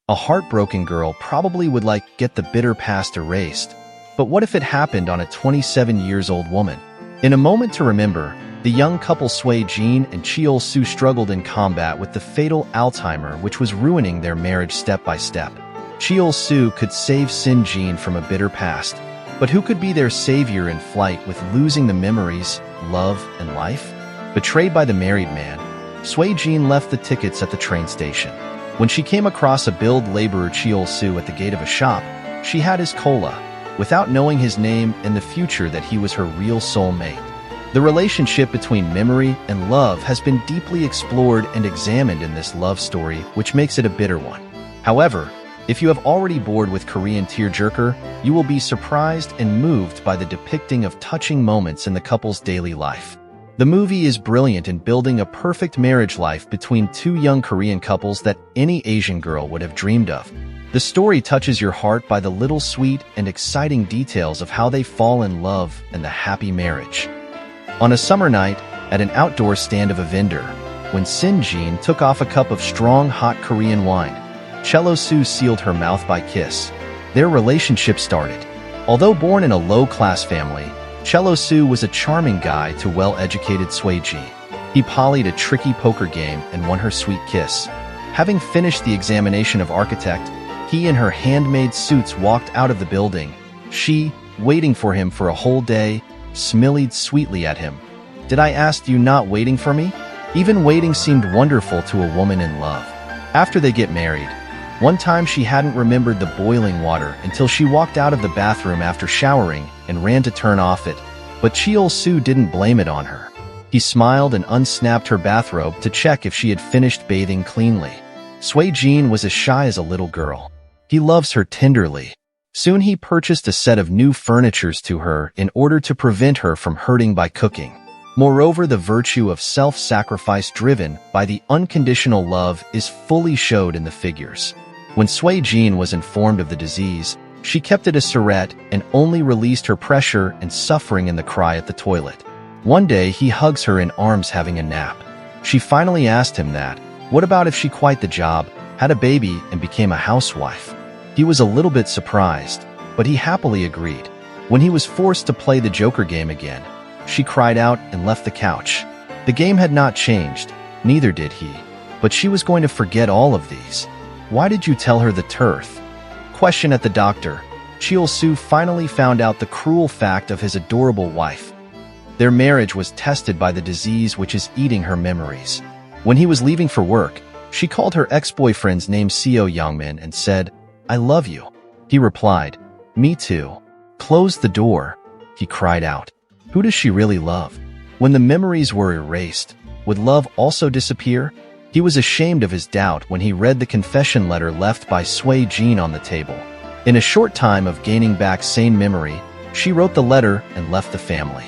A heartbroken girl probably would get the bitter past erased. But what if it happened on a 27-year-old woman? In A Moment to Remember, the young couple Sui-jin and Cheol-soo struggled in combat with the fatal Alzheimer which was ruining their marriage step by step. Cheol-soo could save Shin-jin from a bitter past, but who could be their savior in flight with losing the memories, love, and life? Betrayed by the married man, Sui-jin left the tickets at the train station. When she came across a billed laborer Cheol-soo at the gate of a shop, she had his cola, without knowing his name and the future that he was her real soulmate. The relationship between memory and love has been deeply explored and examined in this love story, which makes it a bitter one. However, if you have already bored with Korean tearjerker, you will be surprised and moved by the depicting of touching moments in the couple's daily life. The movie is brilliant in building a perfect marriage life between two young Korean couples that any Asian girl would have dreamed of. The story touches your heart by the little sweet and exciting details of how they fall in love and the happy marriage. On a summer night, at an outdoor stand of a vendor, when Shin-jin took off a cup of strong hot Korean wine, Cheol-soo sealed her mouth by kiss. Their relationship started. Although born in a low-class family, Cheol-soo was a charming guy to well-educated Sui-jin. He polished a tricky poker game and won her sweet kiss. Having finished the examination of architect, he and her handmade suits walked out of the building. She, waiting for him for a whole day, smiled sweetly at him. "Did I ask you not waiting for me?" Even waiting seemed wonderful to a woman in love. After they get married, one time she hadn't remembered the boiling water until she walked out of the bathroom after showering and ran to turn off it, but Cheol-soo didn't blame it on her. He smiled and unsnapped her bathrobe to check if she had finished bathing cleanly. Sui-jin was as shy as a little girl. He loves her tenderly. Soon he purchased a set of new furnitures to her in order to prevent her from hurting by cooking. Moreover, the virtue of self-sacrifice driven by the unconditional love is fully showed in the figures. When Sui-jin was informed of the disease, she kept it a secret and only released her pressure and suffering in the cry at the toilet. One day, he hugs her in arms having a nap. She finally asked him that, what about if she quit the job, had a baby, and became a housewife? He was a little bit surprised, but he happily agreed. When he was forced to play the Joker game again, she cried out and left the couch. The game had not changed, neither did he, but she was going to forget all of these. Why did you tell her the truth? Question at the doctor. Cheol-soo finally found out the cruel fact of his adorable wife. Their marriage was tested by the disease which is eating her memories. When he was leaving for work, she called her ex-boyfriend's name Yeong-min and said, "I love you." He replied, "Me too." Close the door, he cried out. Who does she really love? When the memories were erased, would love also disappear? He was ashamed of his doubt when he read the confession letter left by Sui-jin on the table. In a short time of gaining back sane memory, she wrote the letter and left the family.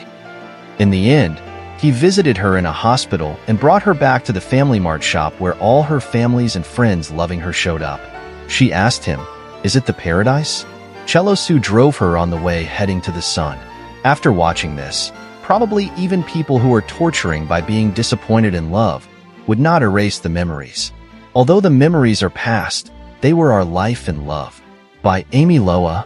In the end, he visited her in a hospital and brought her back to the Family Mart shop where all her families and friends loving her showed up. She asked him, "Is it the paradise?" Cheol-soo drove her on the way heading to the sun. After watching this, probably even people who are torturing by being disappointed in love would not erase the memories. Although the memories are past, they were our life and love. By Amy Loa.